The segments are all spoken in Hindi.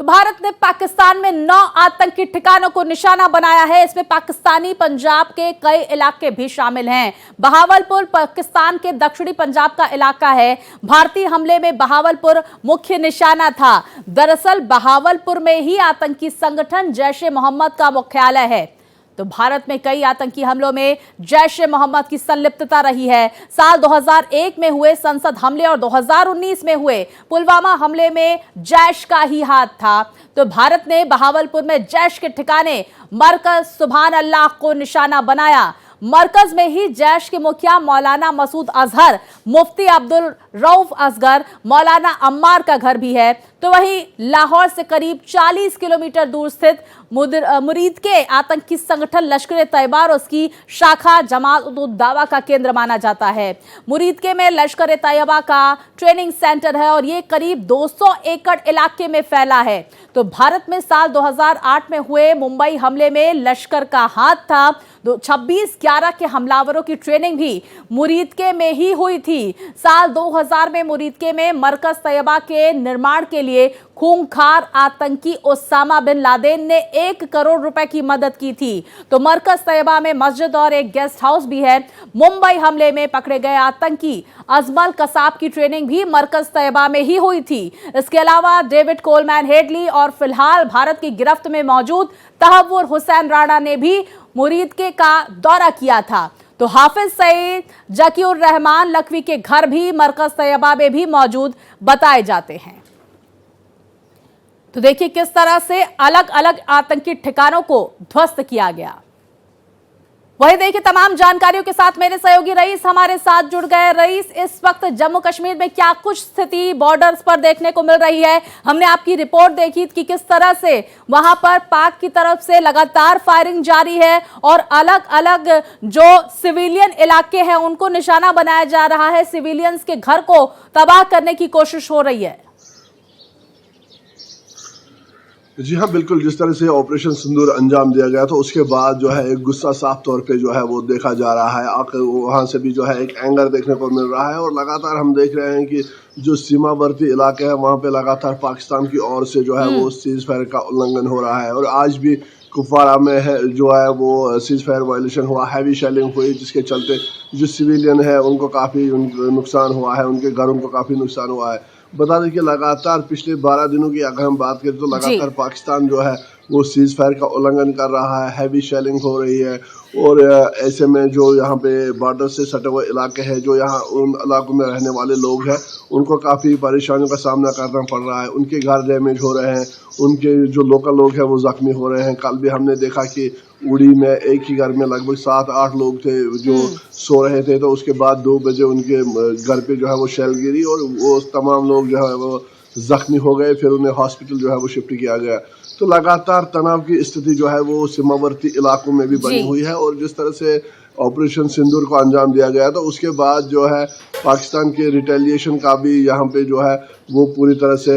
तो भारत ने पाकिस्तान में 9 आतंकी ठिकानों को निशाना बनाया है। इसमें पाकिस्तानी पंजाब के कई इलाके भी शामिल हैं। बहावलपुर पाकिस्तान के दक्षिणी पंजाब का इलाका है। भारतीय हमले में बहावलपुर मुख्य निशाना था। दरअसल बहावलपुर में ही आतंकी संगठन जैश ए मोहम्मद का मुख्यालय है। तो भारत में कई आतंकी हमलों में जैश ए मोहम्मद की संलिप्तता रही है। साल 2001 में हुए संसद हमले और 2019 में हुए पुलवामा हमले में जैश का ही हाथ था। तो भारत ने बहावलपुर में जैश के ठिकाने मरकज सुभान अल्लाह को निशाना बनाया। मरकज में ही जैश के मुखिया मौलाना मसूद अजहर, मुफ्ती अब्दुल रऊफ असगर, मौलाना अम्मार का घर भी है। तो वहीं लाहौर से करीब 40 किलोमीटर दूर स्थित मुरीद के आतंकी संगठन लश्कर तैयबा और उसकी शाखा जमात उद दावा का केंद्र माना जाता है। मुरीद के में लश्कर तैयबा का ट्रेनिंग सेंटर है और ये करीब 200 एकड़ इलाके में फैला है। तो भारत में साल 2008 में हुए मुंबई हमले में लश्कर का हाथ था। 26/11 के हमलावरों की ट्रेनिंग भी मुरीदके में ही हुई थी। साल 2000 में मुरीदके में मरकज तैयबा के निर्माण के लिए खूंखार आतंकी ओसामा बिन लादेन ने 1 करोड़ रुपए की मदद की थी। तो मरकज तैयबा में मस्जिद और एक गेस्ट हाउस भी है। मुंबई हमले में पकड़े गए आतंकी अजमल कसाब की ट्रेनिंग भी मरकज तैयबा में ही हुई थी। इसके अलावा डेविड कोलमैन हेडली और फिलहाल भारत की गिरफ्त में मौजूद तहव्वुर हुसैन राणा ने भी मुरीदके का दौरा किया था। तो हाफिज सईद, जकीउर रहमान लखवी के घर भी मरकज तैयबा में भी मौजूद बताए जाते हैं। तो देखिए किस तरह से अलग अलग आतंकी ठिकानों को ध्वस्त किया गया। वही देखिए तमाम जानकारियों के साथ मेरे सहयोगी रईस हमारे साथ जुड़ गए। रईस, इस वक्त जम्मू कश्मीर में क्या कुछ स्थिति बॉर्डर्स पर देखने को मिल रही है? हमने आपकी रिपोर्ट देखी कि किस तरह से वहां पर पाक की तरफ से लगातार फायरिंग जारी है और अलग अलग जो सिविलियन इलाके हैं उनको निशाना बनाया जा रहा है। सिविलियंस के घर को तबाह करने की कोशिश हो रही है। जी हाँ, बिल्कुल। जिस तरह से ऑपरेशन सिंदूर अंजाम दिया गया था उसके बाद जो है एक गुस्सा साफ तौर पे जो है वो देखा जा रहा है। आखिर वहाँ से भी जो है एक एंगर देखने को मिल रहा है और लगातार हम देख रहे हैं कि जो सीमावर्ती इलाके हैं वहाँ पे लगातार पाकिस्तान की ओर से जो है वो सीज फायर का उल्लंघन हो रहा है। और आज भी कुपवाड़ा में है जो है वो सीज फायर वायलेशन हुआ, हैवी शेलिंग हुई, जिसके चलते जो सिविलियन है उनको काफ़ी नुकसान हुआ है, उनके घरों को काफ़ी नुकसान हुआ है। बता दें कि लगातार पिछले 12 दिनों की अगर हम बात करें तो लगातार पाकिस्तान जो है वो सीज फायर का उल्लंघन कर रहा है, हैवी शेलिंग हो रही है। और ऐसे में जो यहाँ पे बॉर्डर से सटे हुए इलाके हैं, जो यहाँ उन इलाकों में रहने वाले लोग हैं, उनको काफ़ी परेशानियों का सामना करना पड़ रहा है। उनके घर डैमेज हो रहे हैं, उनके जो लोकल लोग हैं वो जख्मी हो रहे हैं। कल भी हमने देखा कि उड़ी में एक ही घर में लगभग 7-8 लोग थे जो सो रहे थे। तो उसके बाद 2 बजे उनके घर पे जो है वो शेल गिरी और वो तमाम लोग जो है वो जख्मी हो गए। फिर उन्हें हॉस्पिटल जो है वो शिफ्ट किया गया। तो लगातार तनाव की स्थिति जो है वो सीमावर्ती इलाकों में भी बनी हुई है। और जिस तरह से ऑपरेशन सिंदूर को अंजाम दिया गया तो उसके बाद जो है पाकिस्तान के रिटेलिएशन का भी यहाँ पे जो है वो पूरी तरह से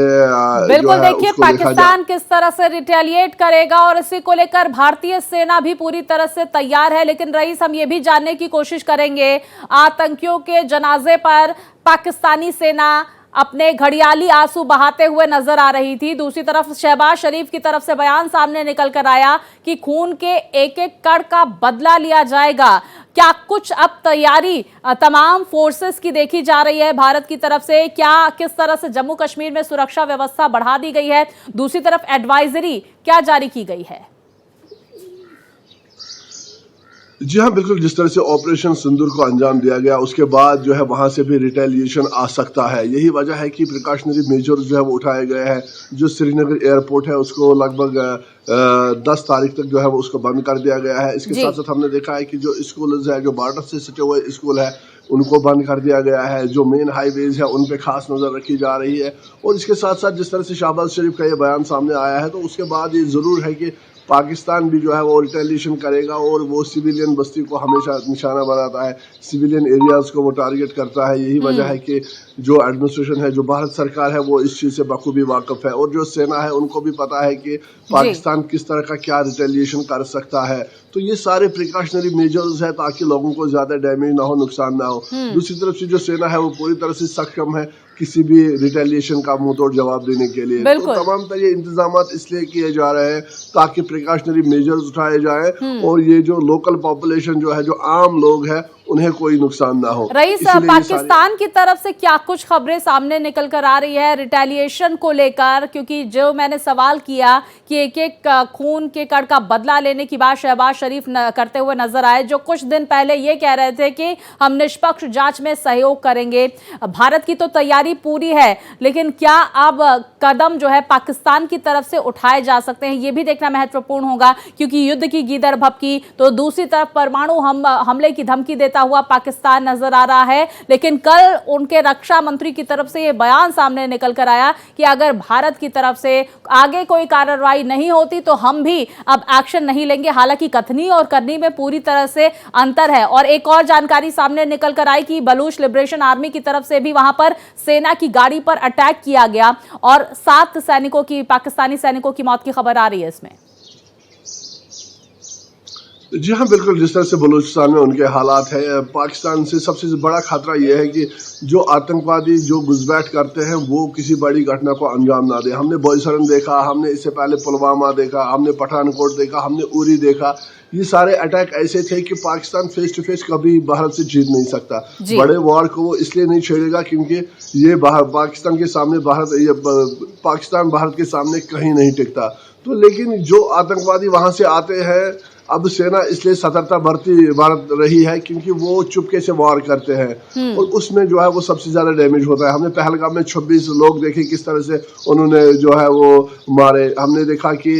बिल्कुल देखिए पाकिस्तान किस तरह से रिटेलिएट करेगा और इसी को लेकर भारतीय सेना भी पूरी तरह से तैयार है। लेकिन रईस, हम ये भी जानने की कोशिश करेंगे, आतंकियों के जनाजे पर पाकिस्तानी सेना अपने घड़ियाली आंसू बहाते हुए नजर आ रही थी। दूसरी तरफ शहबाज शरीफ की तरफ से बयान सामने निकल कर आया कि खून के एक एक कण का बदला लिया जाएगा। क्या कुछ अब तैयारी तमाम फोर्सेस की देखी जा रही है भारत की तरफ से? क्या किस तरह से जम्मू कश्मीर में सुरक्षा व्यवस्था बढ़ा दी गई है? दूसरी तरफ एडवाइजरी क्या जारी की गई है? जी हाँ, बिल्कुल। जिस तरह से ऑपरेशन सिंदूर को अंजाम दिया गया उसके बाद जो है वहाँ से भी रिटेलिएशन आ सकता है। यही वजह है कि प्रिकॉशनरी मेजर्स जो है वो उठाए गए हैं। जो श्रीनगर एयरपोर्ट है उसको लगभग 10 तारीख तक जो है वो उसको बंद कर दिया गया है। इसके साथ साथ हमने देखा है कि जो स्कूल्स है, जो बॉर्डर से सटे हुए स्कूल है, उनको बंद कर दिया गया है। जो मेन हाईवेज है उन पे खास नज़र रखी जा रही है। और इसके साथ साथ जिस तरह से शहबाज शरीफ का ये बयान सामने आया है तो उसके बाद ये ज़रूर है कि पाकिस्तान भी जो है वो रिटेलिएशन करेगा और वो सिविलियन बस्ती को हमेशा निशाना बनाता है, सिविलियन एरियाज को वो टारगेट करता है। यही वजह है कि जो एडमिनिस्ट्रेशन है, जो भारत सरकार है, वो इस चीज़ से बखूबी वाकिफ है और जो सेना है उनको भी पता है कि पाकिस्तान किस तरह का क्या रिटेलिएशन कर सकता है। तो ये सारे प्रिकॉशनरी मेजर्स है ताकि लोगों को ज्यादा डैमेज ना हो, नुकसान ना हो। दूसरी तरफ से जो सेना है वो पूरी तरह से सक्षम है, किसी भी रिटेलिएशन का मुंह तोड़ जवाब देने के लिए। तो बिल्कुल। तमाम तरह ये इंतजाम इसलिए किए जा रहे हैं ताकि प्रिकॉशनरी मेजर्स उठाए जाएं और ये जो लोकल पॉपुलेशन जो है, जो आम लोग हैं, उन्हें कोई नुकसान ना हो। रईस, इसीलिए ये पाकिस्तान की तरफ से क्या कुछ खबरें सामने निकल कर आ रही है रिटेलिएशन को लेकर? क्योंकि जो मैंने सवाल किया कि एक एक खून के कण का बदला लेने की बात शहबाज शरीफ करते हुए नजर आए, जो कुछ दिन पहले ये कह रहे थे कि हम निष्पक्ष जांच में सहयोग करेंगे। भारत की तो तैयारी पूरी है, लेकिन क्या अब कदम जो है पाकिस्तान की तरफ से उठाए जा सकते हैं, ये भी देखना महत्वपूर्ण होगा। क्योंकि युद्ध की गीदड़ भभकी तो दूसरी तरफ परमाणु हमले की धमकी देता हुआ पाकिस्तान नजर आ रहा है। लेकिन कल उनके रक्षा मंत्री की तरफ से यह बयान सामने निकल कर आया कि अगर भारत की तरफ से आगे कोई कार्रवाई नहीं होती तो हम भी अब एक्शन नहीं लेंगे। हालांकि कथनी और करनी में पूरी तरह से अंतर है। और एक और जानकारी सामने निकल कर आई कि बलूच लिबरेशन आर्मी की तरफ से भी वहां पर सेना की गाड़ी पर अटैक किया गया और 7 सैनिकों की, पाकिस्तानी सैनिकों की मौत की खबर आ रही है इसमें। जी हाँ, बिल्कुल। जिस तरह से बलूचिस्तान में उनके हालात है, पाकिस्तान से सबसे बड़ा खतरा यह है कि जो आतंकवादी जो घुसपैठ करते हैं वो किसी बड़ी घटना को अंजाम ना दे। हमने बोईसरन देखा, हमने इससे पहले पुलवामा देखा, हमने पठानकोट देखा, हमने उरी देखा। ये सारे अटैक ऐसे थे कि पाकिस्तान फेस टू फेस कभी भारत से जीत नहीं सकता। बड़े वॉर को वो इसलिए नहीं छेड़ेगा क्योंकि ये पाकिस्तान के सामने पाकिस्तान भारत के सामने कहीं नहीं टिकता। तो लेकिन जो आतंकवादी वहां से आते हैं, अब सेना इसलिए सतर्कता बरत रही है क्योंकि वो चुपके से वार करते हैं और उसमें जो है वो सबसे ज्यादा डैमेज होता है। हमने पहलगाम में 26 लोग देखे किस तरह से उन्होंने जो है वो मारे। हमने देखा कि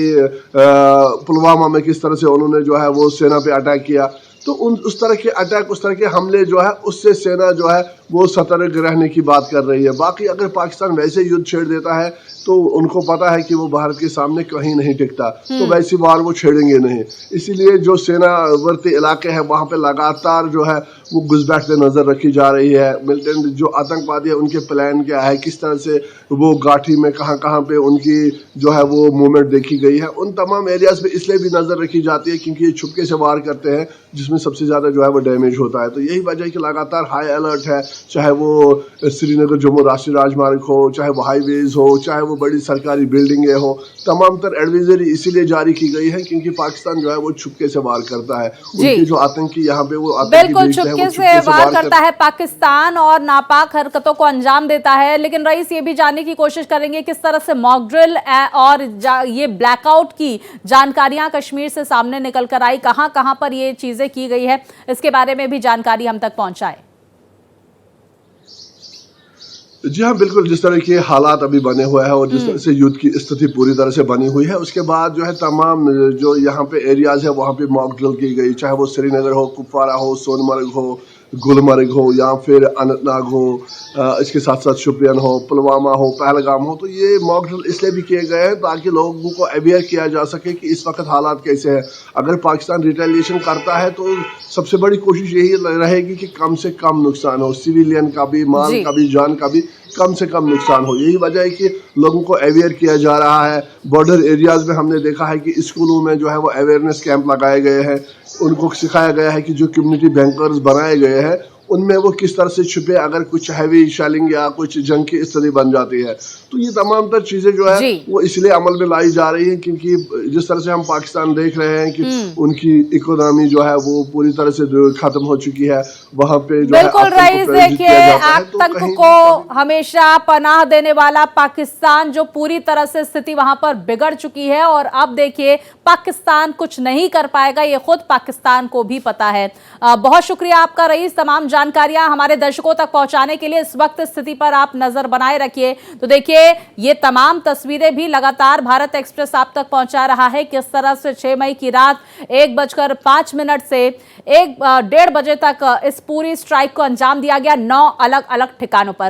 पुलवामा में किस तरह से उन्होंने जो है वो सेना पे अटैक किया। तो उस तरह के अटैक, उस तरह के हमले जो है उससे सेना जो है वो सतर्क रहने की बात कर रही है। बाकी अगर पाकिस्तान वैसे युद्ध छेड़ देता है तो उनको पता है कि वो भारत के सामने कहीं नहीं टिकता, तो वैसी वार वो छेड़ेंगे नहीं। इसीलिए जो सेनावर्ती इलाके हैं वहां पे लगातार जो है वो घुसपैठ पे नजर रखी जा रही है। मिलिटेंट जो आतंकवादी है उनके प्लान क्या है, किस तरह से वो घाटी में कहां पे उनकी जो है वो मूवमेंट देखी गई है, उन तमाम एरियाज पे इसलिए भी नजर रखी जाती है क्योंकि ये छुपके से वार करते हैं जिसमें सबसे ज्यादा जो है वो डैमेज होता है। तो यही वजह है कि लगातार हाई अलर्ट है, चाहे वो श्रीनगर जम्मू राष्ट्रीय राजमार्ग हो, चाहे वो हाईवेज हो, चाहे वो बड़ी सरकारी बिल्डिंगें हो, तमाम तर एडवाइजरी इसीलिए जारी की गई है क्योंकि पाकिस्तान जो है वो छुपके से वार करता है। उनके जो आतंकी यहाँ पे वो बिल्कुल छुपके से वार करता है पाकिस्तान और नापाक हरकतों को अंजाम देता है। लेकिन रईस, ये भी जानने की कोशिश करेंगे किस तरह से मॉक ड्रिल और ये ब्लैकआउट की जानकारियां कश्मीर से सामने निकल कर आई, कहां कहां पर ये चीजें की गई है, इसके बारे में भी जानकारी हम तक पहुंचाए। जी हाँ, बिल्कुल। जिस तरह के हालात अभी बने हुए हैं और जिस तरह से युद्ध की स्थिति पूरी तरह से बनी हुई है, उसके बाद जो है तमाम जो यहाँ पे एरियाज है वहाँ पे मॉक ड्रिल की गई, चाहे वो श्रीनगर हो, कुपवारा हो, सोनमर्ग हो, गुलमर्ग हो या फिर अनंतनाग हो, इसके साथ साथ शुपियन हो, पुलवामा हो, पहलगाम हो। तो ये मॉक ड्रिल इसलिए भी किए गए हैं ताकि लोगों को अवेयर किया जा सके कि इस वक्त हालात कैसे हैं। अगर पाकिस्तान रिटेलिएशन करता है तो सबसे बड़ी कोशिश यही रहेगी कि कम से कम नुकसान हो, सिविलियन का भी, माल का भी, जान का भी कम से कम नुकसान हो। यही वजह है कि लोगों को अवेयर किया जा रहा है। बॉर्डर एरियाज में हमने देखा है कि स्कूलों में जो है वो अवेयरनेस कैंप लगाए गए हैं, उनको सिखाया गया है कि जो कम्युनिटी बैंकर्स बनाए गए हैं उनमें वो किस तरह से छुपे अगर कुछ हैवी शेलिंग या कुछ जंग की स्थिति बन जाती है। तो ये तमाम तर चीजें जो है वो इसलिए अमल में लाई जा रही है क्योंकि जिस तरह से हम पाकिस्तान देख रहे हैं कि उनकी इकोनॉमी जो है वो पूरी तरह से खत्म हो चुकी है। वहां पे जो बिल्कुल रईस, देखिए आतंक को हमेशा पनाह देने वाला पाकिस्तान जो पूरी तरह से स्थिति वहां पर बिगड़ चुकी है और अब देखिए पाकिस्तान कुछ नहीं कर पाएगा, ये खुद पाकिस्तान को भी पता है। बहुत शुक्रिया आपका रईस, तमाम जानकारियां हमारे दर्शकों तक पहुंचाने के लिए। इस वक्त स्थिति पर आप नजर बनाए रखिए। तो देखिए ये तमाम तस्वीरें भी लगातार भारत एक्सप्रेस आप तक पहुंचा रहा है किस तरह से 6 मई की रात 1:05 से 1:30 बजे तक इस पूरी स्ट्राइक को अंजाम दिया गया 9 अलग अलग ठिकानों पर।